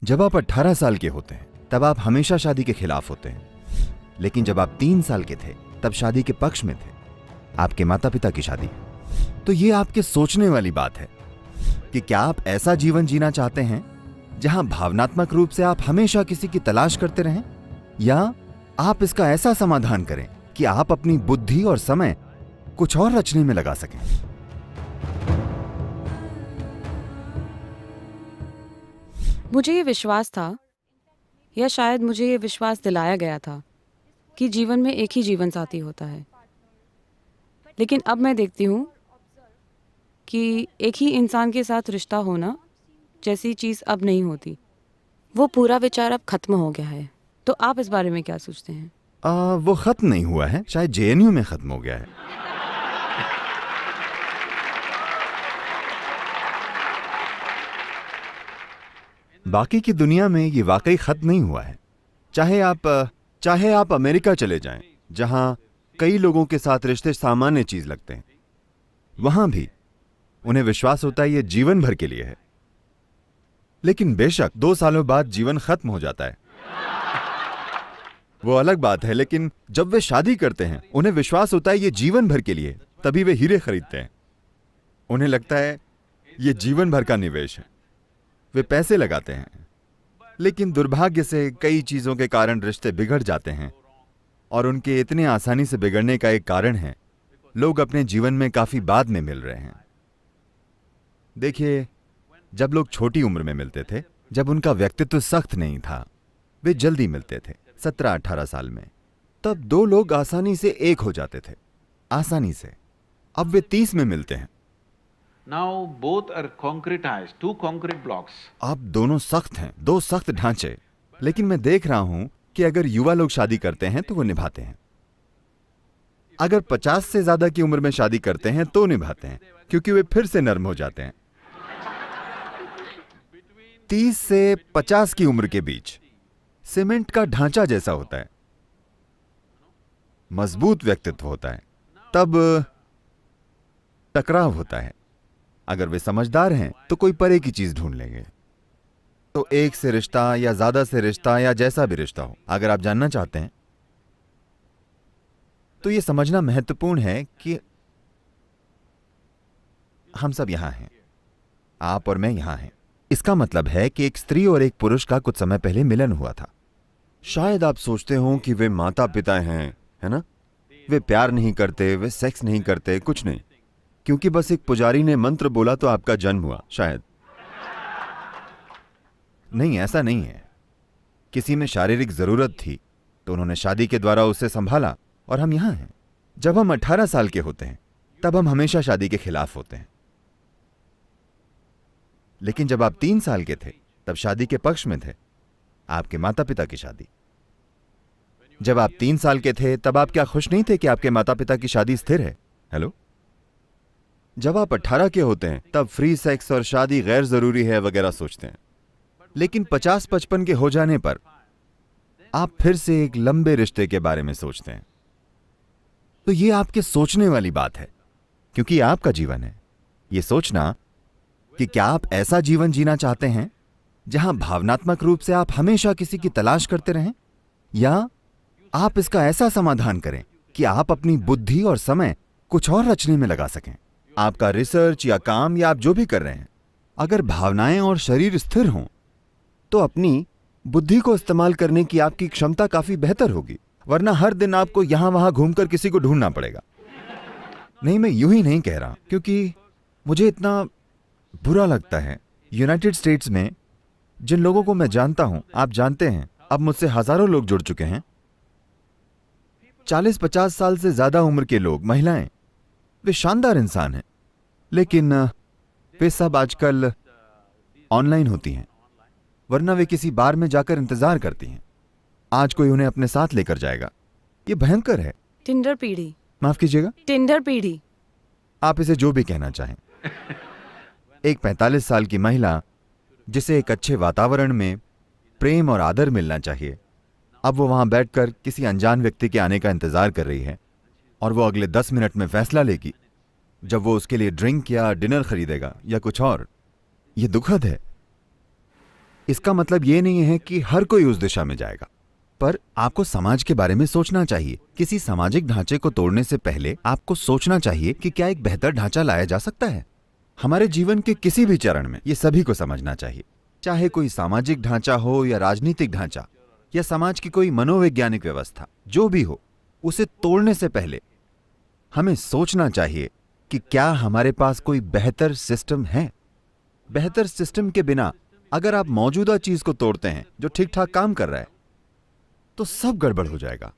जब आप 18 साल के होते हैं तब आप हमेशा शादी के खिलाफ होते हैं, लेकिन जब आप 3 साल के थे तब शादी के पक्ष में थे, आपके माता पिता की शादी। तो ये आपके सोचने वाली बात है कि क्या आप ऐसा जीवन जीना चाहते हैं जहां भावनात्मक रूप से आप हमेशा किसी की तलाश करते रहें, या आप इसका ऐसा समाधान करें कि आप अपनी बुद्धि और समय कुछ और रचने में लगा सकें। मुझे ये विश्वास था, या शायद मुझे ये विश्वास दिलाया गया था कि जीवन में एक ही जीवन साथी होता है। लेकिन अब मैं देखती हूँ कि एक ही इंसान के साथ रिश्ता होना जैसी चीज़ अब नहीं होती। वो पूरा विचार अब खत्म हो गया है। तो आप इस बारे में क्या सोचते हैं? वो खत्म नहीं हुआ है, शायद जेएनयू में खत्म हो गया है। बाकी की दुनिया में ये वाकई खत्म नहीं हुआ है। चाहे आप अमेरिका चले जाएं, जहां कई लोगों के साथ रिश्ते सामान्य चीज लगते हैं, वहां भी उन्हें विश्वास होता है ये जीवन भर के लिए है। लेकिन बेशक 2 सालों बाद जीवन खत्म हो जाता है, वो अलग बात है। लेकिन जब वे शादी करते हैं उन्हें विश्वास होता है ये जीवन भर के लिए, तभी वे हीरे खरीदते हैं। उन्हें लगता है ये जीवन भर का निवेश है, वे पैसे लगाते हैं। लेकिन दुर्भाग्य से कई चीजों के कारण रिश्ते बिगड़ जाते हैं, और उनके इतने आसानी से बिगड़ने का एक कारण है लोग अपने जीवन में काफी बाद में मिल रहे हैं। देखिए, जब लोग छोटी उम्र में मिलते थे, जब उनका व्यक्तित्व सख्त नहीं था, वे जल्दी मिलते थे 17-18 साल में, तब 2 लोग आसानी से एक हो जाते थे, आसानी से। अब वे 30 में मिलते हैं। Now both are concretized, 2 concrete blocks. अब दोनों सख्त हैं, 2 सख्त ढांचे। लेकिन मैं देख रहा हूं कि अगर युवा लोग शादी करते हैं तो वो निभाते हैं। अगर 50 से ज्यादा की उम्र में शादी करते हैं तो निभाते हैं, क्योंकि वे फिर से नर्म हो जाते हैं। 30 से 50 की उम्र के बीच सीमेंट का ढांचा जैसा होता है, मजबूत व्यक्तित्व होता है, तब टकराव होता है। अगर वे समझदार हैं तो कोई परे की चीज ढूंढ लेंगे। तो एक से रिश्ता या ज्यादा से रिश्ता या जैसा भी रिश्ता हो, अगर आप जानना चाहते हैं तो यह समझना महत्वपूर्ण है कि हम सब यहां हैं, आप और मैं यहां हैं। इसका मतलब है कि एक स्त्री और एक पुरुष का कुछ समय पहले मिलन हुआ था। शायद आप सोचते हो कि वे माता पिता हैं, है ना? वे प्यार नहीं करते, वे सेक्स नहीं करते, कुछ नहीं, क्योंकि बस एक पुजारी ने मंत्र बोला तो आपका जन्म हुआ। शायद नहीं, ऐसा नहीं है। किसी में शारीरिक जरूरत थी तो उन्होंने शादी के द्वारा उसे संभाला, और हम यहां हैं। जब हम 18 साल के होते हैं तब हम हमेशा शादी के खिलाफ होते हैं, लेकिन जब आप 3 साल के थे तब शादी के पक्ष में थे, आपके माता पिता की शादी। जब आप 3 साल के थे तब आप क्या खुश नहीं थे कि आपके माता पिता की शादी स्थिर है? हेलो? जब आप 18 के होते हैं तब फ्री सेक्स और शादी गैर जरूरी है वगैरह सोचते हैं, लेकिन 50-55 के हो जाने पर आप फिर से एक लंबे रिश्ते के बारे में सोचते हैं। तो ये आपके सोचने वाली बात है, क्योंकि ये आपका जीवन है। ये सोचना कि क्या आप ऐसा जीवन जीना चाहते हैं जहां भावनात्मक रूप से आप हमेशा किसी की तलाश करते रहें, या आप इसका ऐसा समाधान करें कि आप अपनी बुद्धि और समय कुछ और रचने में लगा सकें। आपका रिसर्च या काम या आप जो भी कर रहे हैं, अगर भावनाएं और शरीर स्थिर हों तो अपनी बुद्धि को इस्तेमाल करने की आपकी क्षमता काफी बेहतर होगी। वरना हर दिन आपको यहां वहां घूमकर किसी को ढूंढना पड़ेगा। नहीं, मैं यूं ही नहीं कह रहा, क्योंकि मुझे इतना बुरा लगता है। यूनाइटेड स्टेट्स में जिन लोगों को मैं जानता हूं, आप जानते हैं, अब मुझसे हजारों लोग जुड़ चुके हैं। 40-50 साल से ज्यादा उम्र के लोग, महिलाएं, वे शानदार इंसान हैं, लेकिन वे सब आजकल ऑनलाइन होती हैं, वरना वे किसी बार में जाकर इंतजार करती हैं। आज कोई उन्हें अपने साथ लेकर जाएगा। ये भयंकर है। टिंडर पीढ़ी। माफ कीजिएगा? टिंडर पीढ़ी। आप इसे जो भी कहना चाहें। एक 45 साल की महिला जिसे एक अच्छे वातावरण में प्रेम और आदर मिलना चाहिए, अब वो वहां बैठकर किसी अनजान व्यक्ति के आने का इंतजार कर रही है, और वो अगले 10 मिनट में फैसला लेगी जब वो उसके लिए ड्रिंक या डिनर खरीदेगा या कुछ और। ये दुखद है। इसका मतलब ये नहीं है कि हर कोई उस दिशा में जाएगा, पर आपको समाज के बारे में सोचना चाहिए। किसी सामाजिक ढांचे को तोड़ने से पहले आपको सोचना चाहिए कि क्या एक बेहतर ढांचा लाया जा सकता है। हमारे जीवन के किसी भी चरण में ये सभी को समझना चाहिए, चाहे कोई सामाजिक ढांचा हो या राजनीतिक ढांचा या समाज की कोई मनोवैज्ञानिक व्यवस्था, जो भी हो, उसे तोड़ने से पहले हमें सोचना चाहिए कि क्या हमारे पास कोई बेहतर सिस्टम है। बेहतर सिस्टम के बिना अगर आप मौजूदा चीज को तोड़ते हैं जो ठीक ठाक काम कर रहा है, तो सब गड़बड़ हो जाएगा।